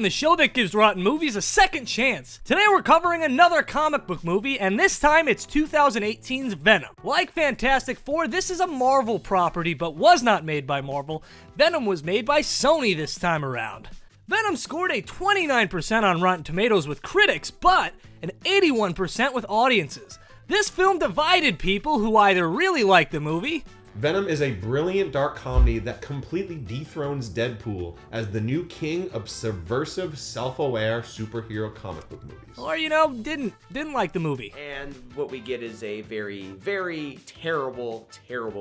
the show that gives rotten movies a second chance. Today we're covering another comic book movie, and this time it's 2018's Venom. Like Fantastic Four, this is a Marvel property, but was not made by Marvel. Venom was made by Sony this time around. Venom scored a 29% on Rotten Tomatoes with critics, but an 81% with audiences. This film divided people who either really liked the movie. Venom is a brilliant dark comedy that completely dethrones Deadpool as the new king of subversive, self-aware superhero comic book movies. Or, didn't like the movie. And what we get is a very, very terrible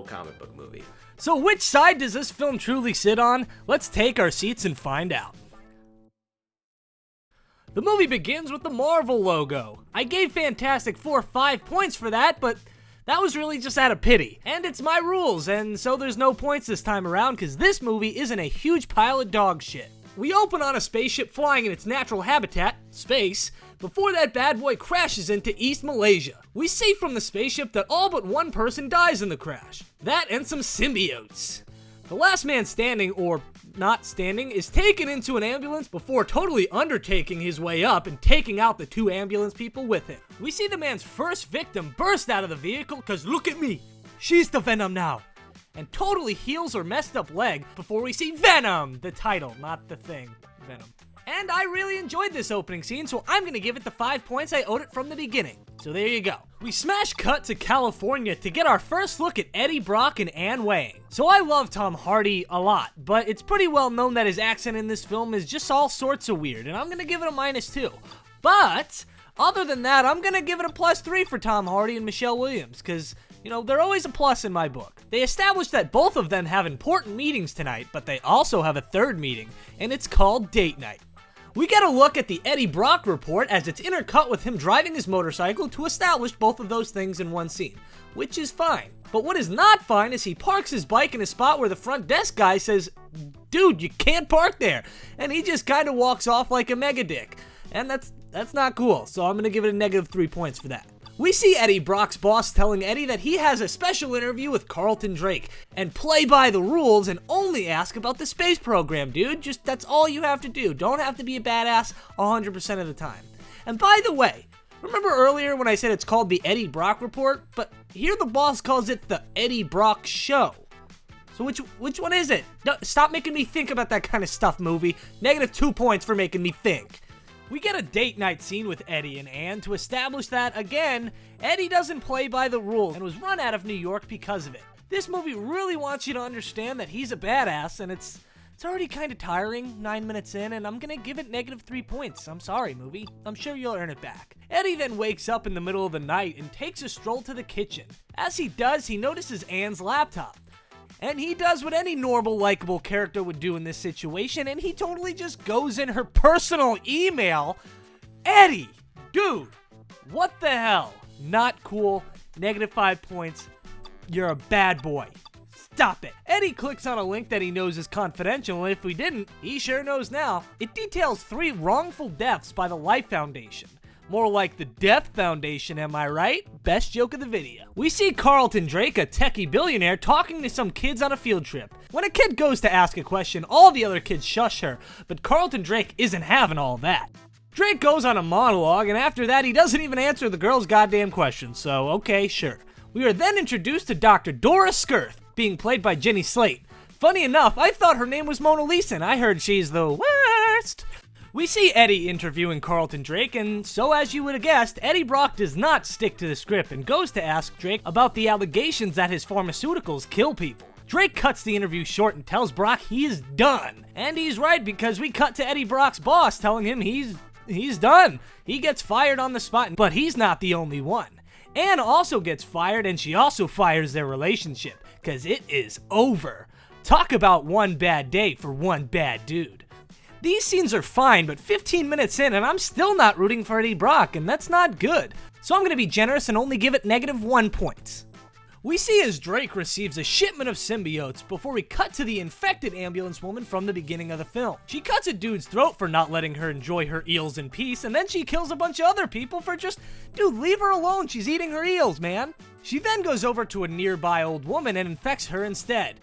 comic book movie. So which side does this film truly sit on? Let's take our seats and find out. The movie begins with the Marvel logo. I gave Fantastic Four 5 points for that, but that was really just out of pity. And it's my rules, and so there's no points this time around because this movie isn't a huge pile of dog shit. We open on a spaceship flying in its natural habitat, space, before that bad boy crashes into East Malaysia. We see from the spaceship that all but one person dies in the crash. That and some symbiotes. The last man standing, or not standing, is taken into an ambulance before totally undertaking his way up and taking out the 2 ambulance people with him. We see the man's first victim burst out of the vehicle, cause look at me, she's the Venom now, and totally heals her messed up leg before we see Venom, the title, not the thing, Venom. And I really enjoyed this opening scene, so I'm gonna give it the 5 points I owed it from the beginning. So there you go. We smash cut to California to get our first look at Eddie Brock and Anne Wang. So I love Tom Hardy a lot, but it's pretty well known that his accent in this film is just all sorts of weird, and I'm gonna give it a -2. But other than that, I'm gonna give it a +3 for Tom Hardy and Michelle Williams, because they're always a plus in my book. They established that both of them have important meetings tonight, but they also have a third meeting, and it's called date night. We get a look at the Eddie Brock report as it's intercut with him driving his motorcycle to establish both of those things in one scene, which is fine. But what is not fine is he parks his bike in a spot where the front desk guy says, "Dude, you can't park there," and he just kind of walks off like a mega dick. And that's not cool, so I'm gonna give it a -3 points for that. We see Eddie Brock's boss telling Eddie that he has a special interview with Carlton Drake, and play by the rules and only ask about the space program, dude. Just, that's all you have to do. Don't have to be a badass 100% of the time. And by the way, remember earlier when I said it's called the Eddie Brock Report? But here the boss calls it the Eddie Brock Show. So which one is it? No, stop making me think about that kind of stuff, movie. -2 points for making me think. We get a date night scene with Eddie and Anne to establish that, again, Eddie doesn't play by the rules and was run out of New York because of it. This movie really wants you to understand that he's a badass, and it's already kind of tiring 9 minutes in, and I'm gonna give it -3 points. I'm sorry, movie. I'm sure you'll earn it back. Eddie then wakes up in the middle of the night and takes a stroll to the kitchen. As he does, he notices Anne's laptop. And he does what any normal, likable character would do in this situation, and he totally just goes in her personal email. Eddie, dude, what the hell? Not cool. -5 points. You're a bad boy. Stop it. Eddie clicks on a link that he knows is confidential, and if we didn't, he sure knows now. It details 3 wrongful deaths by the Life Foundation. More like the Death Foundation, am I right? Best joke of the video. We see Carlton Drake, a techie billionaire, talking to some kids on a field trip. When a kid goes to ask a question, all the other kids shush her, but Carlton Drake isn't having all that. Drake goes on a monologue, and after that, he doesn't even answer the girl's goddamn question, so okay, sure. We are then introduced to Dr. Dora Skirth, being played by Jenny Slate. Funny enough, I thought her name was Mona Lisa, and I heard she's the worst. We see Eddie interviewing Carlton Drake, and so as you would have guessed, Eddie Brock does not stick to the script and goes to ask Drake about the allegations that his pharmaceuticals kill people. Drake cuts the interview short and tells Brock he is done. And he's right, because we cut to Eddie Brock's boss telling him he's done. He gets fired on the spot, but he's not the only one. Anne also gets fired, and she also fires their relationship, because it is over. Talk about one bad day for one bad dude. These scenes are fine, but 15 minutes in and I'm still not rooting for Eddie Brock, and that's not good. So I'm gonna be generous and only give it -1 points. We see as Drake receives a shipment of symbiotes before we cut to the infected ambulance woman from the beginning of the film. She cuts a dude's throat for not letting her enjoy her eels in peace, and then she kills a bunch of other people for just, dude, leave her alone, she's eating her eels, man. She then goes over to a nearby old woman and infects her instead.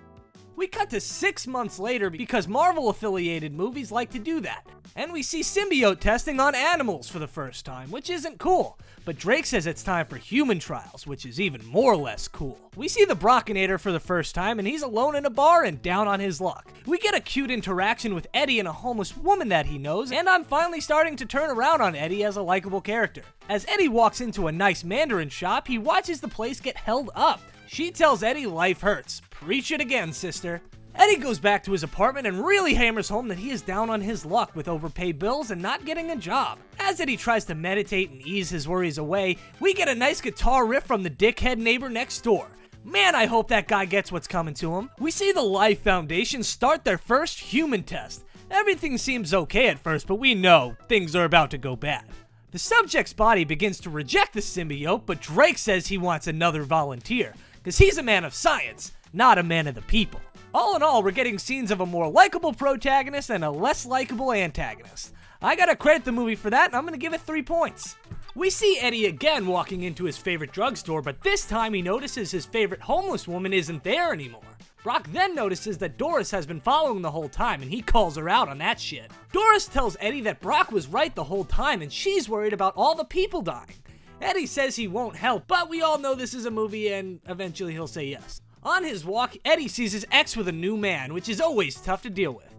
We cut to 6 months later because Marvel-affiliated movies like to do that. And we see symbiote testing on animals for the first time, which isn't cool. But Drake says it's time for human trials, which is even more less cool. We see the Brockinator for the first time, and he's alone in a bar and down on his luck. We get a cute interaction with Eddie and a homeless woman that he knows, and I'm finally starting to turn around on Eddie as a likable character. As Eddie walks into a nice Mandarin shop, he watches the place get held up. She tells Eddie life hurts. Preach it again, sister. Eddie goes back to his apartment and really hammers home that he is down on his luck with overpaid bills and not getting a job. As Eddie tries to meditate and ease his worries away, we get a nice guitar riff from the dickhead neighbor next door. Man, I hope that guy gets what's coming to him. We see the Life Foundation start their first human test. Everything seems okay at first, but we know things are about to go bad. The subject's body begins to reject the symbiote, but Drake says he wants another volunteer, because he's a man of science, not a man of the people. All in all, we're getting scenes of a more likable protagonist and a less likable antagonist. I gotta credit the movie for that, and I'm gonna give it 3 points. We see Eddie again walking into his favorite drugstore, but this time he notices his favorite homeless woman isn't there anymore. Brock then notices that Doris has been following the whole time, and he calls her out on that shit. Doris tells Eddie that Brock was right the whole time, and she's worried about all the people dying. Eddie says he won't help, but we all know this is a movie, and eventually he'll say yes. On his walk, Eddie sees his ex with a new man, which is always tough to deal with.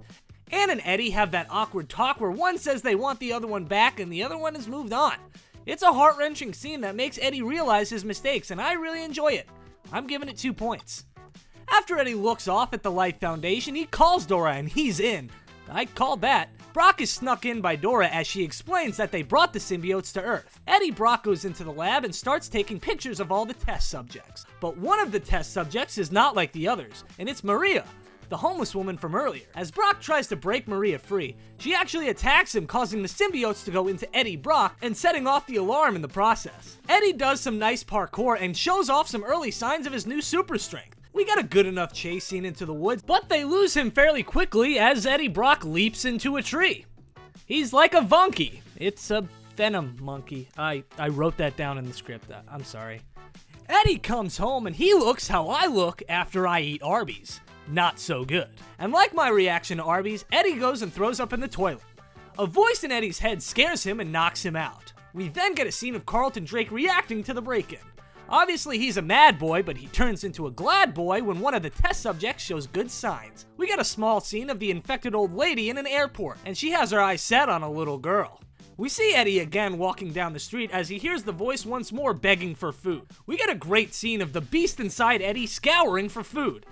Ann and Eddie have that awkward talk where one says they want the other one back and the other one has moved on. It's a heart-wrenching scene that makes Eddie realize his mistakes, and I really enjoy it. I'm giving it 2 points. After Eddie looks off at the Life Foundation, he calls Dora and he's in. I called that. Brock is snuck in by Dora as she explains that they brought the symbiotes to Earth. Eddie Brock goes into the lab and starts taking pictures of all the test subjects. But one of the test subjects is not like the others, and it's Maria, the homeless woman from earlier. As Brock tries to break Maria free, she actually attacks him, causing the symbiotes to go into Eddie Brock and setting off the alarm in the process. Eddie does some nice parkour and shows off some early signs of his new super strength. We got a good enough chase scene into the woods, but they lose him fairly quickly as Eddie Brock leaps into a tree. He's like a monkey. It's a Venom monkey. I wrote that down in the script. I'm sorry. Eddie comes home and he looks how I look after I eat Arby's. Not so good. And like my reaction to Arby's, Eddie goes and throws up in the toilet. A voice in Eddie's head scares him and knocks him out. We then get a scene of Carlton Drake reacting to the break-in. Obviously, he's a mad boy, but he turns into a glad boy when one of the test subjects shows good signs. We get a small scene of the infected old lady in an airport, and she has her eyes set on a little girl. We see Eddie again walking down the street as he hears the voice once more begging for food. We get a great scene of the beast inside Eddie scouring for food.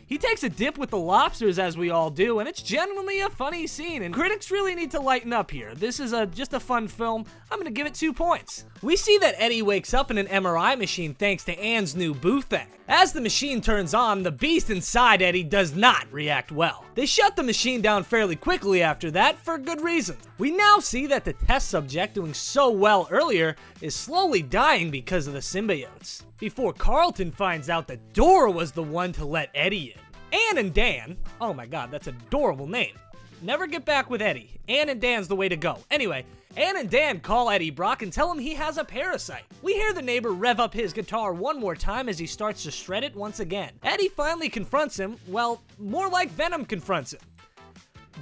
He takes a dip with the lobsters, as we all do, and it's genuinely a funny scene, and critics really need to lighten up here. This is just a fun film. I'm gonna give it 2 points. We see that Eddie wakes up in an MRI machine thanks to Ann's new boo thing. As the machine turns on, the beast inside Eddie does not react well. They shut the machine down fairly quickly after that, for good reason. We now see that the test subject doing so well earlier is slowly dying because of the symbiotes. Before Carlton finds out that Dora was the one to let Eddie in. Ann and Dan, oh my god, that's an adorable name. Never get back with Eddie. Ann and Dan's the way to go. Anyway, Ann and Dan call Eddie Brock and tell him he has a parasite. We hear the neighbor rev up his guitar one more time as he starts to shred it once again. Eddie finally confronts him, well, more like Venom confronts him.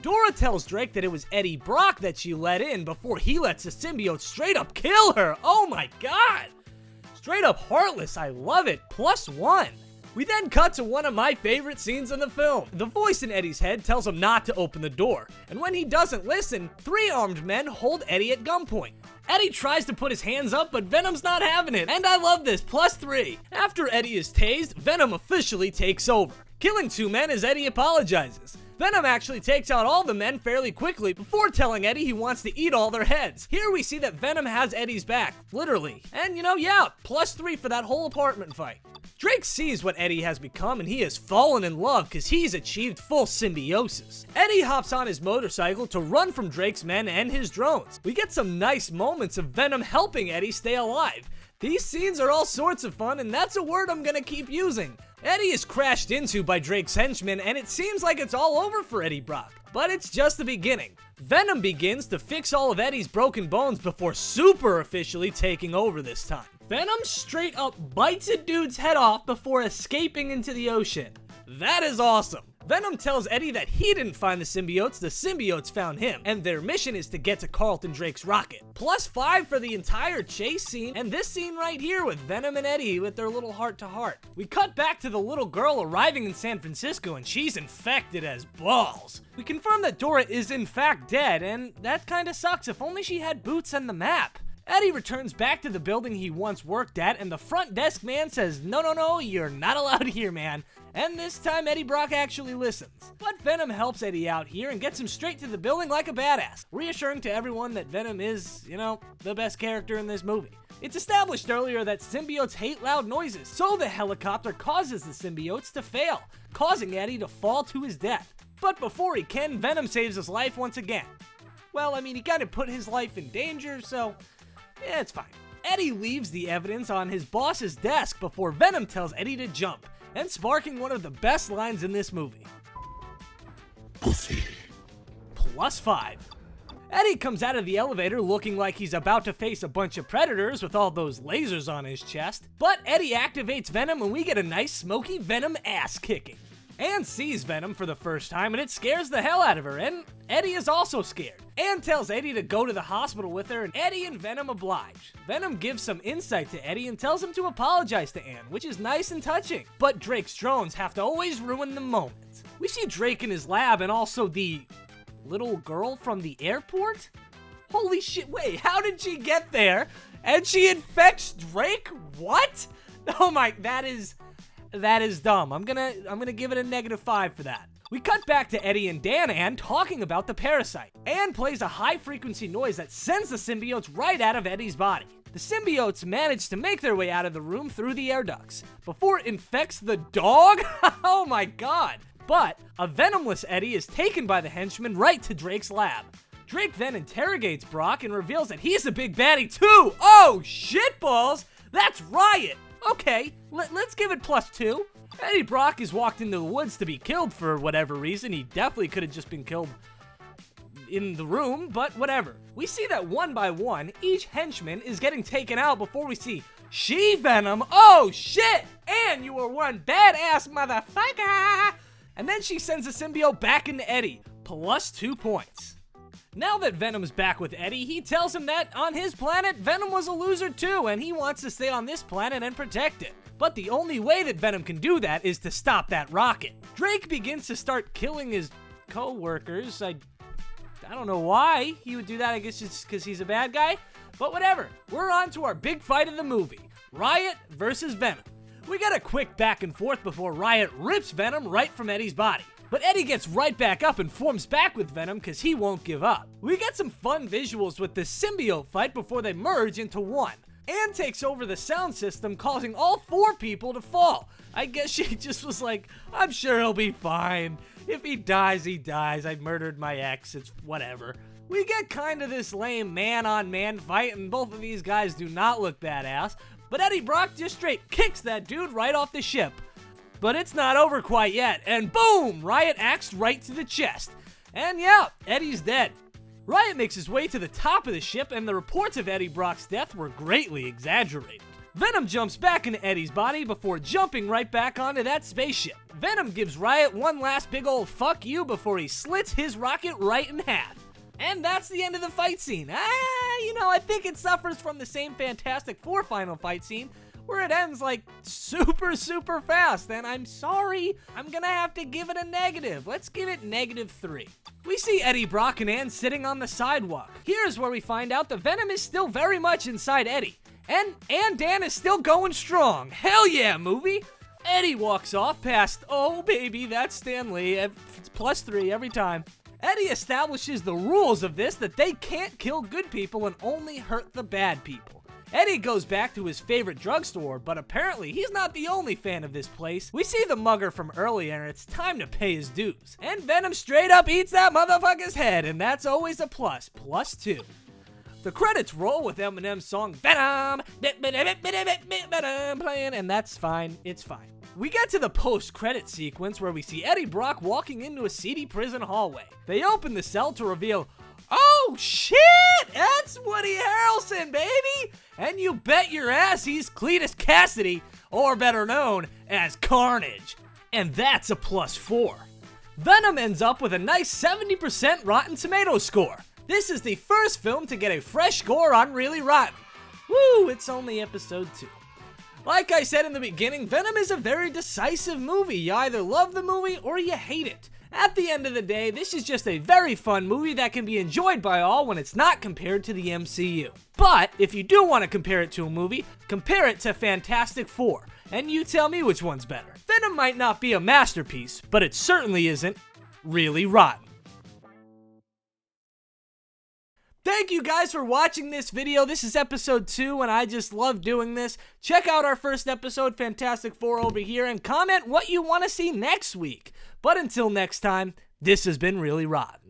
Dora tells Drake that it was Eddie Brock that she let in before he lets the symbiote straight up kill her. Oh my god! Straight up heartless, I love it. +1. We then cut to one of my favorite scenes in the film. The voice in Eddie's head tells him not to open the door, and when he doesn't listen, 3 armed men hold Eddie at gunpoint. Eddie tries to put his hands up, but Venom's not having it, and I love this, +3. After Eddie is tased, Venom officially takes over, killing 2 men as Eddie apologizes. Venom actually takes out all the men fairly quickly before telling Eddie he wants to eat all their heads. Here we see that Venom has Eddie's back, literally. And yeah, +3 for that whole apartment fight. Drake sees what Eddie has become and he has fallen in love because he's achieved full symbiosis. Eddie hops on his motorcycle to run from Drake's men and his drones. We get some nice moments of Venom helping Eddie stay alive. These scenes are all sorts of fun, and that's a word I'm gonna keep using. Eddie is crashed into by Drake's henchmen, and it seems like it's all over for Eddie Brock. But it's just the beginning. Venom begins to fix all of Eddie's broken bones before super officially taking over this time. Venom straight up bites a dude's head off before escaping into the ocean. That is awesome. Venom tells Eddie that he didn't find the symbiotes found him, and their mission is to get to Carlton Drake's rocket. +5 for the entire chase scene, and this scene right here with Venom and Eddie with their little heart-to-heart. We cut back to the little girl arriving in San Francisco, and she's infected as balls. We confirm that Dora is in fact dead, and that kinda sucks. If only she had boots and the map. Eddie returns back to the building he once worked at, and the front desk man says, no, you're not allowed here, man. And this time Eddie Brock actually listens. But Venom helps Eddie out here and gets him straight to the building like a badass, reassuring to everyone that Venom is, the best character in this movie. It's established earlier that symbiotes hate loud noises, so the helicopter causes the symbiotes to fail, causing Eddie to fall to his death. But before he can, Venom saves his life once again. Well, he kinda put his life in danger, so yeah, it's fine. Eddie leaves the evidence on his boss's desk before Venom tells Eddie to jump, and sparking one of the best lines in this movie. Pussy. +5. Eddie comes out of the elevator looking like he's about to face a bunch of predators with all those lasers on his chest, but Eddie activates Venom and we get a nice smoky Venom ass kicking. Anne sees Venom for the first time and it scares the hell out of her, and Eddie is also scared. Anne tells Eddie to go to the hospital with her, and Eddie and Venom oblige. Venom gives some insight to Eddie and tells him to apologize to Anne, which is nice and touching. But Drake's drones have to always ruin the moment. We see Drake in his lab and also the little girl from the airport? Holy shit, wait, how did she get there? And she infects Drake? What? Oh my, that is dumb. I'm gonna give it a -5 for that. We cut back to Eddie and Dan talking about the parasite. Anne plays a high-frequency noise that sends the symbiotes right out of Eddie's body. The symbiotes manage to make their way out of the room through the air ducts before it infects the dog? Oh my god. But a venomless Eddie is taken by the henchman right to Drake's lab. Drake then interrogates Brock and reveals that he's a big baddie too. Oh, shitballs! That's Riot! Okay, let's give it +2. Eddie Brock is walked into the woods to be killed for whatever reason. He definitely could have just been killed in the room, but whatever. We see that one by one, each henchman is getting taken out before we see She-Venom. Oh shit! And you are one badass motherfucker! And then she sends the symbiote back into Eddie, +2 points. Now that Venom's back with Eddie, he tells him that on his planet, Venom was a loser too, and he wants to stay on this planet and protect it. But the only way that Venom can do that is to stop that rocket. Drake begins to start killing his co-workers. I don't know why he would do that, I guess just because he's a bad guy. But whatever, we're on to our big fight of the movie. Riot versus Venom. We got a quick back and forth before Riot rips Venom right from Eddie's body. But Eddie gets right back up and forms back with Venom because he won't give up. We get some fun visuals with this symbiote fight before they merge into one. Anne takes over the sound system, causing all 4 people to fall. I guess she just was like, I'm sure he'll be fine. If he dies, he dies. I murdered my ex. It's whatever. We get kind of this lame man-on-man fight, and both of these guys do not look badass. But Eddie Brock just straight kicks that dude right off the ship. But it's not over quite yet, and boom! Riot axed right to the chest. And yeah, Eddie's dead. Riot makes his way to the top of the ship, and the reports of Eddie Brock's death were greatly exaggerated. Venom jumps back into Eddie's body before jumping right back onto that spaceship. Venom gives Riot one last big old fuck you before he slits his rocket right in half. And that's the end of the fight scene. I think it suffers from the same Fantastic Four final fight scene, where it ends like super fast, and I'm sorry, I'm gonna have to give it a negative. Let's give it -3. We see Eddie Brock and Anne sitting on the sidewalk. Here's where we find out the Venom is still very much inside Eddie, and Dan is still going strong. Hell yeah, movie! Eddie walks off past, oh baby, that's Stan Lee. It's +3 every time. Eddie establishes the rules of this, that they can't kill good people and only hurt the bad people. Eddie goes back to his favorite drugstore, but apparently he's not the only fan of this place. We see the mugger from earlier, and it's time to pay his dues. And Venom straight up eats that motherfucker's head, and that's always a plus, +2. The credits roll with Eminem's song Venom playing, and that's fine, it's fine. We get to the post-credit sequence where we see Eddie Brock walking into a seedy prison hallway. They open the cell to reveal, oh shit, that's Woody Harrelson, baby! And you bet your ass he's Cletus Cassidy, or better known as Carnage. And that's a +4. Venom ends up with a nice 70% Rotten Tomatoes score. This is the first film to get a fresh score on Really Rotten. Woo, it's only episode 2. Like I said in the beginning, Venom is a very decisive movie. You either love the movie or you hate it. At the end of the day, this is just a very fun movie that can be enjoyed by all when it's not compared to the MCU. But if you do want to compare it to a movie, compare it to Fantastic Four, and you tell me which one's better. Venom might not be a masterpiece, but it certainly isn't really rotten. Thank you guys for watching this video. This is episode 2 and I just love doing this. Check out our first episode, Fantastic Four, over here and comment what you want to see next week. But until next time, this has been Really Rotten.